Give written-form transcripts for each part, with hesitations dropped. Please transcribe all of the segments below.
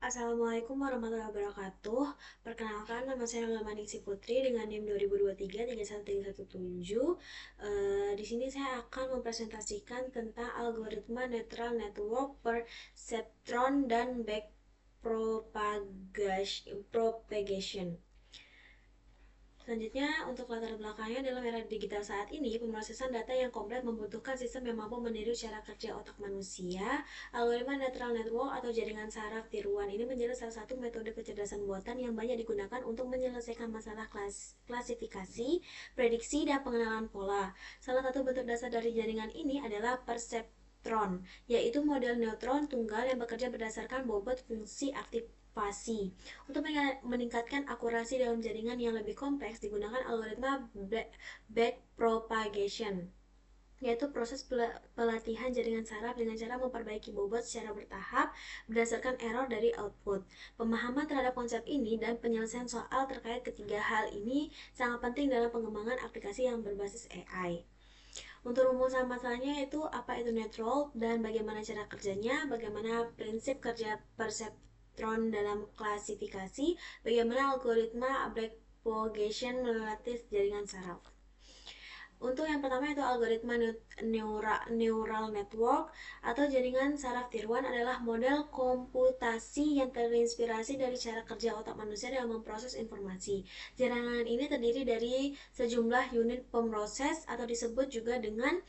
Assalamualaikum warahmatullahi wabarakatuh. Perkenalkan, nama saya Nurul Maningsi Putri dengan NIM 2023-31317. Di sini saya akan mempresentasikan tentang algoritma neutral network, perceptron, dan backpropagation. Selanjutnya, untuk latar belakangnya dalam era digital saat ini, pemrosesan data yang kompleks membutuhkan sistem yang mampu meniru cara kerja otak manusia. Algoritma neutral network atau jaringan saraf tiruan ini menjadi salah satu metode kecerdasan buatan yang banyak digunakan untuk menyelesaikan masalah klasifikasi, prediksi, dan pengenalan pola. Salah satu bentuk dasar dari jaringan ini adalah perseptron, yaitu model neutron tunggal yang bekerja berdasarkan bobot fungsi aktivasi. Untuk meningkatkan akurasi dalam jaringan yang lebih kompleks, digunakan algoritma backpropagation, yaitu proses pelatihan jaringan saraf dengan cara memperbaiki bobot secara bertahap berdasarkan error dari output. Pemahaman terhadap konsep ini dan penyelesaian soal terkait ketiga hal ini sangat penting dalam pengembangan aplikasi yang berbasis AI. Untuk rumusan masalahnya yaitu apa itu neutral dan bagaimana cara kerjanya, bagaimana prinsip kerja perseptron dalam klasifikasi, bagaimana algoritma backpropagation melatih jaringan saraf. Untuk yang pertama itu algoritma neural network atau jaringan saraf tiruan adalah model komputasi yang terinspirasi dari cara kerja otak manusia dalam memproses informasi. Jaringan ini terdiri dari sejumlah unit pemroses atau disebut juga dengan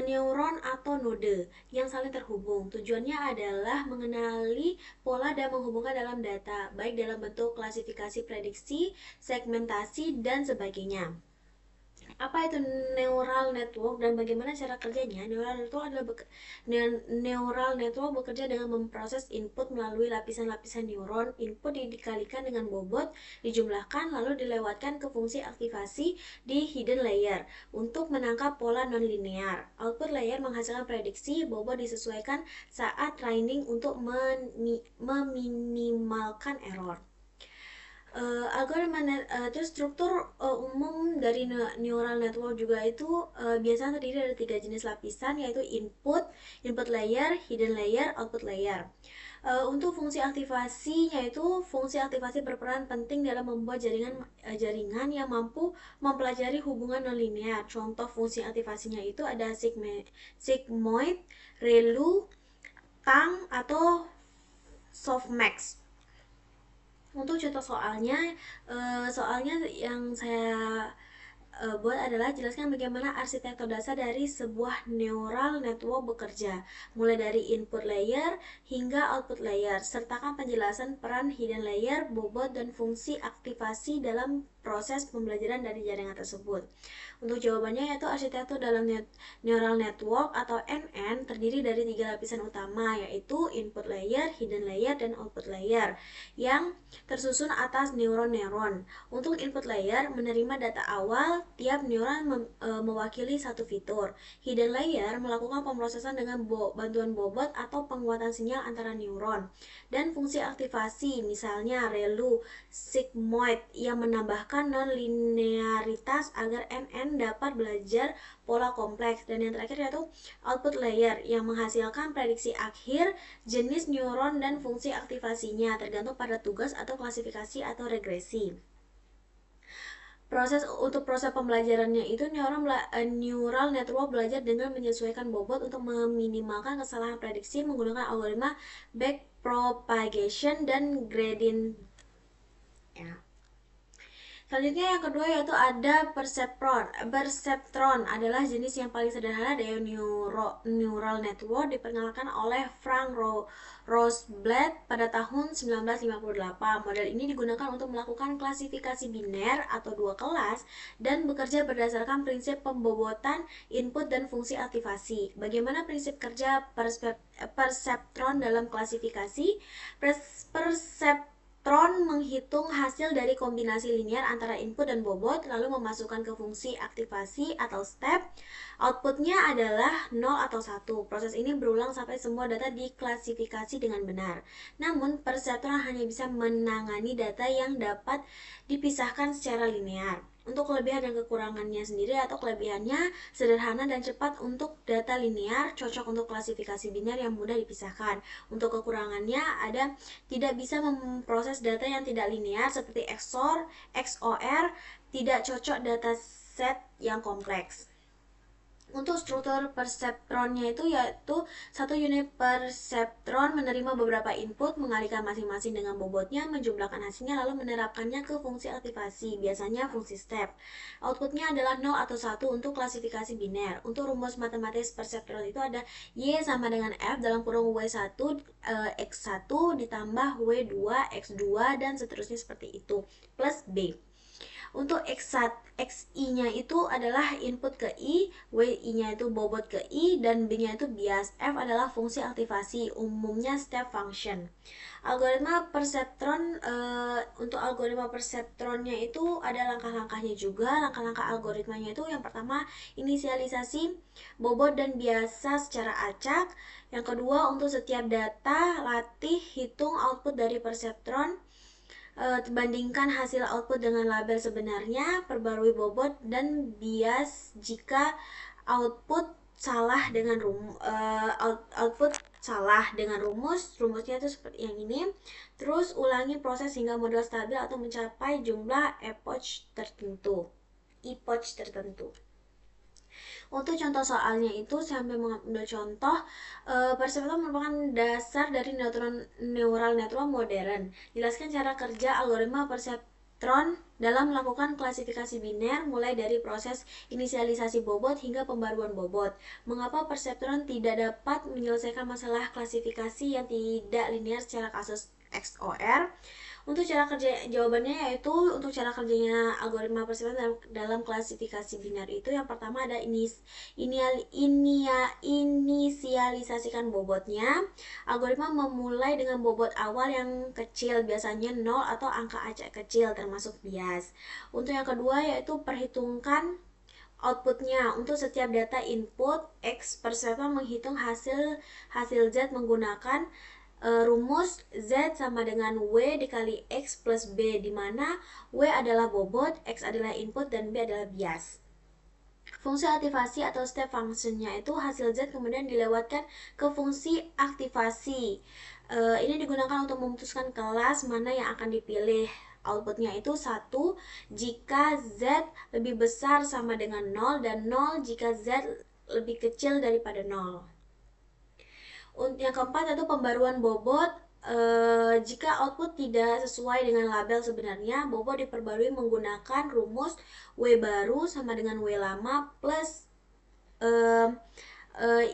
neuron atau node yang saling terhubung. Tujuannya adalah mengenali pola dan menghubungkan dalam data, baik dalam bentuk klasifikasi, prediksi, segmentasi, dan sebagainya. Apa itu neural network dan bagaimana cara kerjanya? Neural network bekerja dengan memproses input melalui lapisan-lapisan neuron. Input dikalikan dengan bobot, dijumlahkan lalu dilewatkan ke fungsi aktivasi di hidden layer untuk menangkap pola nonlinear. Output layer menghasilkan prediksi, bobot disesuaikan saat training untuk meminimalkan error. Algoritma terus struktur umum dari neural network juga itu biasanya terdiri dari 3 jenis lapisan, yaitu input layer, hidden layer, output layer. Untuk fungsi aktivasi, yaitu fungsi aktivasi berperan penting dalam membuat jaringan yang mampu mempelajari hubungan nonlinear. Contoh fungsi aktivasinya itu ada sigmoid, ReLU, tang, atau softmax. Untuk contoh soalnya yang saya buat adalah jelaskan bagaimana arsitektur dasar dari sebuah neural network bekerja, mulai dari input layer hingga output layer. Sertakan penjelasan peran hidden layer, bobot, dan fungsi aktivasi dalam proses pembelajaran dari jaringan tersebut. Untuk jawabannya yaitu arsitektur dalam neural network atau NN terdiri dari 3 lapisan utama, yaitu input layer, hidden layer, dan output layer yang tersusun atas neuron-neuron. Untuk input layer menerima data awal, tiap neuron mewakili satu fitur. Hidden layer melakukan pemrosesan dengan bantuan bobot atau penguatan sinyal antara neuron. Dan fungsi aktivasi misalnya ReLU, sigmoid yang menambahkan non-linearitas agar NN dapat belajar pola kompleks. Dan yang terakhir yaitu output layer yang menghasilkan prediksi akhir, jenis neuron, dan fungsi aktivasinya tergantung pada tugas atau klasifikasi atau regresi. Proses pembelajarannya itu neural network belajar dengan menyesuaikan bobot untuk meminimalkan kesalahan prediksi menggunakan algoritma backpropagation dan gradient. Ya. Selanjutnya yang kedua yaitu ada perseptron. Perseptron adalah jenis yang paling sederhana dari neural network, diperkenalkan oleh Frank Roseblad pada tahun 1958. Model ini digunakan untuk melakukan klasifikasi biner atau 2 kelas dan bekerja berdasarkan prinsip pembobotan input dan fungsi aktivasi. Bagaimana prinsip kerja perseptron dalam klasifikasi? Perseptron menghitung hasil dari kombinasi linear antara input dan bobot, lalu memasukkan ke fungsi aktivasi atau step. Outputnya adalah 0 atau 1. Proses ini berulang sampai semua data diklasifikasi dengan benar. Namun, perseptron hanya bisa menangani data yang dapat dipisahkan secara linear. Untuk kelebihan dan kekurangannya sendiri, atau kelebihannya sederhana dan cepat untuk data linear, cocok untuk klasifikasi biner yang mudah dipisahkan. Untuk kekurangannya ada tidak bisa memproses data yang tidak linear seperti XOR, XOR, tidak cocok data set yang kompleks. Untuk struktur perseptronnya itu yaitu satu unit perseptron menerima beberapa input, mengalihkan masing-masing dengan bobotnya, menjumlahkan hasilnya, lalu menerapkannya ke fungsi aktivasi, biasanya fungsi step. Outputnya adalah 0 atau 1 untuk klasifikasi biner. Untuk rumus matematis perseptron itu ada Y sama dengan F dalam kurung W1 X1 ditambah W2 X2 dan seterusnya seperti itu, plus B. Untuk XI-nya itu adalah input ke I, WI-nya itu bobot ke I, dan B-nya itu bias. F adalah fungsi aktivasi, umumnya step function. Algoritma perseptron, untuk algoritma perseptronnya itu ada langkah-langkahnya juga. Langkah-langkah algoritmanya itu yang pertama, inisialisasi bobot dan biasa secara acak. Yang kedua, untuk setiap data, latih hitung output dari perseptron. Bandingkan hasil output dengan label sebenarnya, perbarui bobot dan bias jika output salah dengan output salah dengan rumusnya itu seperti yang ini. Terus ulangi proses hingga model stabil atau mencapai jumlah epoch tertentu. Untuk contoh soalnya itu saya sampai mengambil contoh, perseptron merupakan dasar dari neural network modern. Jelaskan cara kerja algoritma perseptron dalam melakukan klasifikasi biner, mulai dari proses inisialisasi bobot hingga pembaruan bobot. Mengapa perseptron tidak dapat menyelesaikan masalah klasifikasi yang tidak linear secara kasus XOR? Untuk cara kerja, jawabannya yaitu untuk cara kerjanya algoritma perseptron dalam klasifikasi biner itu yang pertama ada inisialisasikan bobotnya. Algoritma memulai dengan bobot awal yang kecil, biasanya 0 atau angka acak kecil termasuk bias. Untuk yang kedua yaitu perhitungkan outputnya. Untuk setiap data input X, perseptron menghitung hasil Z menggunakan rumus Z sama dengan W dikali X plus B, di mana W adalah bobot, X adalah input, dan B adalah bias. Fungsi aktivasi atau step functionnya itu hasil Z kemudian dilewatkan ke fungsi aktivasi. Ini digunakan untuk memutuskan kelas mana yang akan dipilih. Outputnya itu 1 jika Z lebih besar sama dengan 0 dan 0 jika Z lebih kecil daripada 0. Yang keempat yaitu pembaruan bobot. Jika output tidak sesuai dengan label sebenarnya, bobot diperbarui menggunakan rumus W baru sama dengan W lama plus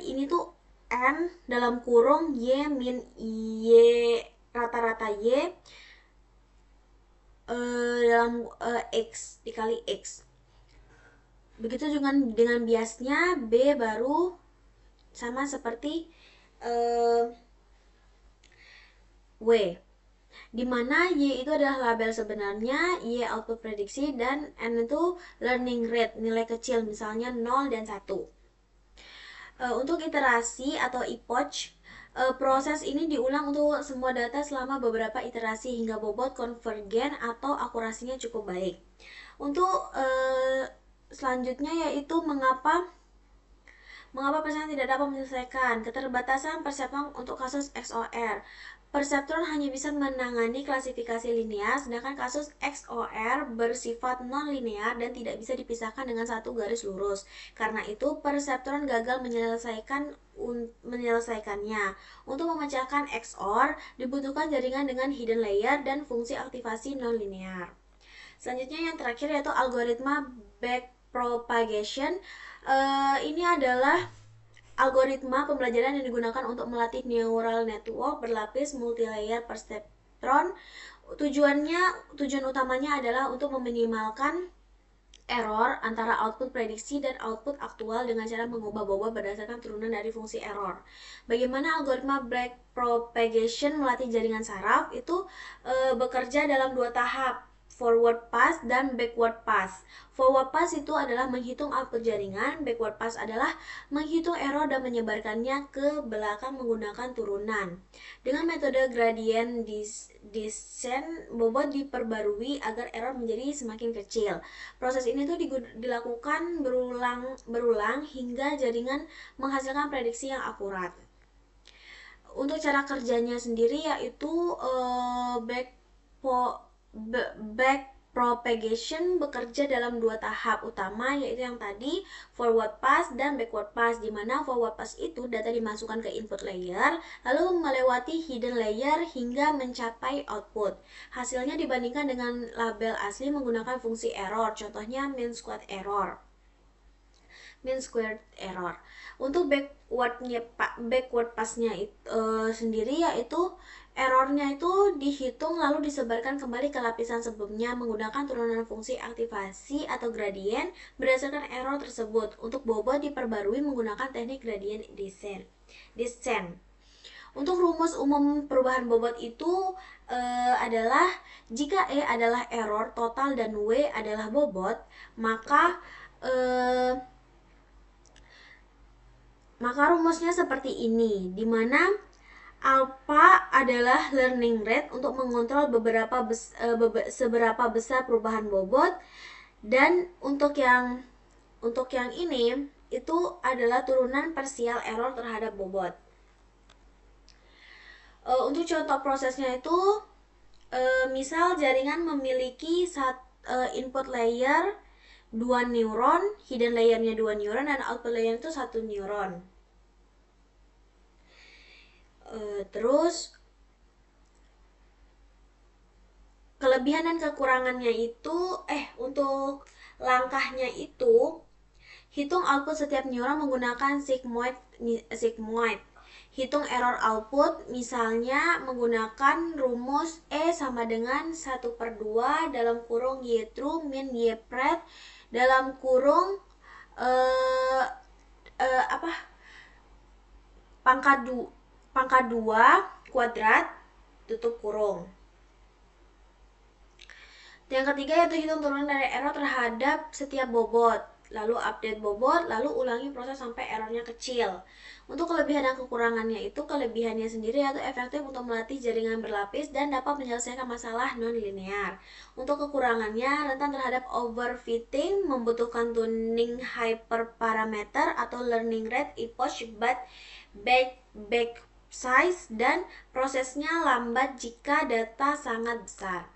ini tuh M dalam kurung Y min Y rata-rata Y dalam X dikali X. Begitu juga dengan biasnya B baru sama seperti W, dimana Y itu adalah label sebenarnya, Y output prediksi, dan N itu learning rate, nilai kecil, misalnya 0 dan 1. Untuk iterasi atau epoch, proses ini diulang untuk semua data selama beberapa iterasi hingga bobot konvergen atau akurasinya cukup baik. Untuk selanjutnya yaitu mengapa perseptron tidak dapat menyelesaikan keterbatasan perseptron untuk kasus XOR. Perseptron hanya bisa menangani klasifikasi linear, sedangkan kasus XOR bersifat non-linear dan tidak bisa dipisahkan dengan satu garis lurus. Karena itu, perseptron gagal menyelesaikannya. Untuk memecahkan XOR, dibutuhkan jaringan dengan hidden layer dan fungsi aktivasi non-linear. Selanjutnya yang terakhir yaitu algoritma backpropagation. Ini adalah algoritma pembelajaran yang digunakan untuk melatih neural network berlapis multilayer perseptron. Tujuan utamanya adalah untuk meminimalkan error antara output prediksi dan output aktual dengan cara mengubah bobot berdasarkan turunan dari fungsi error. Bagaimana algoritma backpropagation melatih jaringan saraf itu bekerja dalam 2 tahap. forward pass dan backward pass. Forward pass itu adalah menghitung output jaringan, backward pass adalah menghitung error dan menyebarkannya ke belakang menggunakan turunan. Dengan metode gradient descent, bobot diperbarui agar error menjadi semakin kecil. Proses ini tuh dilakukan berulang hingga jaringan menghasilkan prediksi yang akurat. Untuk cara kerjanya sendiri yaitu back propagation bekerja dalam dua tahap utama, yaitu yang tadi forward pass dan backward pass, di mana forward pass itu data dimasukkan ke input layer lalu melewati hidden layer hingga mencapai output. Hasilnya dibandingkan dengan label asli menggunakan fungsi error, contohnya mean squared error. Untuk backward passnya sendiri yaitu errornya itu dihitung lalu disebarkan kembali ke lapisan sebelumnya menggunakan turunan fungsi aktivasi atau gradient berdasarkan error tersebut. Untuk bobot diperbarui menggunakan teknik gradient descent. Untuk rumus umum perubahan bobot itu adalah jika E adalah error total dan W adalah bobot, maka rumusnya seperti ini, di mana alpha adalah learning rate untuk mengontrol seberapa besar perubahan bobot, dan untuk yang ini itu adalah turunan parsial error terhadap bobot. Untuk contoh prosesnya itu misal jaringan memiliki input layer 2 neuron, hidden layernya 2 neuron, dan output layer itu 1 neuron. Terus kelebihan dan kekurangannya itu untuk langkahnya itu hitung output setiap neuron menggunakan sigmoid. Hitung error output misalnya menggunakan rumus E sama dengan 1/2 dalam kurung Y true min Y pred dalam kurung pangkat 2 kuadrat tutup kurung. Yang ketiga yaitu hitung turunan dari error terhadap setiap bobot, lalu update bobot, lalu ulangi proses sampai errornya kecil. Untuk kelebihan dan kekurangannya itu, kelebihannya sendiri yaitu efektif untuk melatih jaringan berlapis dan dapat menyelesaikan masalah non-linear. Untuk kekurangannya, rentan terhadap overfitting, membutuhkan tuning hyperparameter atau learning rate epoch back size, dan prosesnya lambat jika data sangat besar.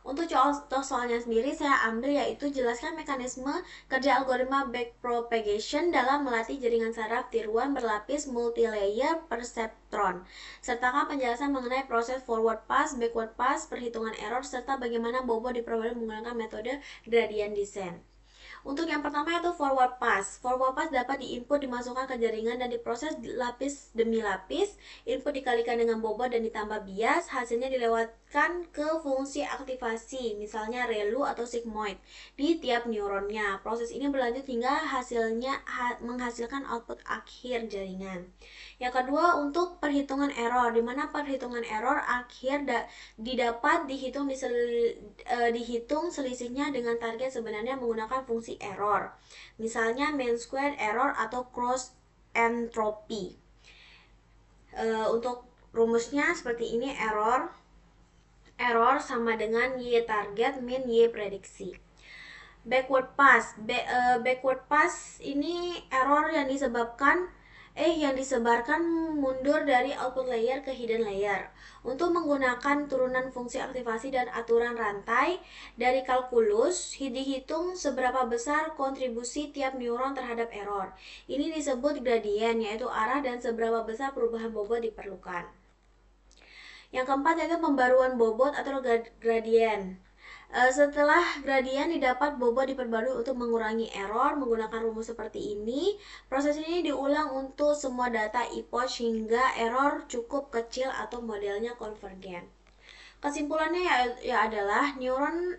Untuk contoh soalnya sendiri saya ambil yaitu jelaskan mekanisme kerja algoritma backpropagation dalam melatih jaringan saraf tiruan berlapis multilayer perceptron. Sertakan penjelasan mengenai proses forward pass, backward pass, perhitungan error, serta bagaimana bobot diperbarui menggunakan metode gradient descent. Untuk yang pertama yaitu forward pass. Forward pass dapat diinput dimasukkan ke jaringan dan diproses lapis demi lapis. Input dikalikan dengan bobot dan ditambah bias. Hasilnya dilewatkan ke fungsi aktivasi, misalnya relu atau sigmoid, di tiap neuronnya. Proses ini berlanjut hingga hasilnya menghasilkan output akhir jaringan. Yang kedua untuk perhitungan error, di mana perhitungan error akhir didapat dihitung selisihnya dengan target sebenarnya menggunakan fungsi error, misalnya mean squared error atau cross entropy. Untuk rumusnya seperti ini, error sama dengan Y target min Y prediksi. Backward pass ini error yang disebarkan mundur dari output layer ke hidden layer. Untuk menggunakan turunan fungsi aktivasi dan aturan rantai dari kalkulus, dihitung seberapa besar kontribusi tiap neuron terhadap error. Ini disebut gradient, yaitu arah dan seberapa besar perubahan bobot diperlukan. Yang keempat yaitu pembaruan bobot atau gradient. Setelah gradien didapat, bobot diperbarui untuk mengurangi error menggunakan rumus seperti ini. Proses ini diulang untuk semua data epoch hingga error cukup kecil atau modelnya konvergen. Kesimpulannya adalah neural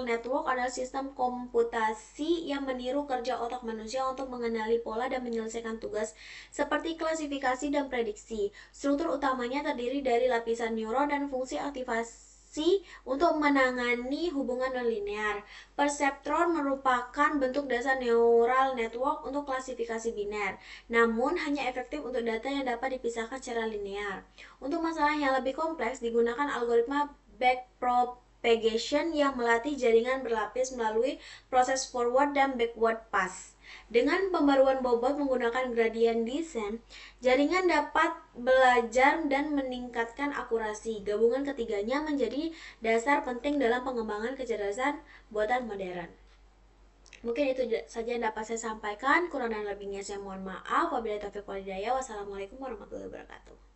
network adalah sistem komputasi yang meniru kerja otak manusia untuk mengenali pola dan menyelesaikan tugas seperti klasifikasi dan prediksi. Struktur utamanya terdiri dari lapisan neuron dan fungsi aktivasi berfungsi untuk menangani hubungan nonlinear. Perseptron merupakan bentuk dasar neural network untuk klasifikasi biner, namun hanya efektif untuk data yang dapat dipisahkan secara linear. Untuk masalah yang lebih kompleks, digunakan algoritma backpropagation yang melatih jaringan berlapis melalui proses forward dan backward pass. Dengan pembaruan bobot menggunakan gradient descent, jaringan dapat belajar dan meningkatkan akurasi. Gabungan ketiganya menjadi dasar penting dalam pengembangan kecerdasan buatan modern. Mungkin itu saja yang dapat saya sampaikan. Kurang dan lebihnya saya mohon maaf. Wabillahi taufiq wal hidayah. Wassalamualaikum warahmatullahi wabarakatuh.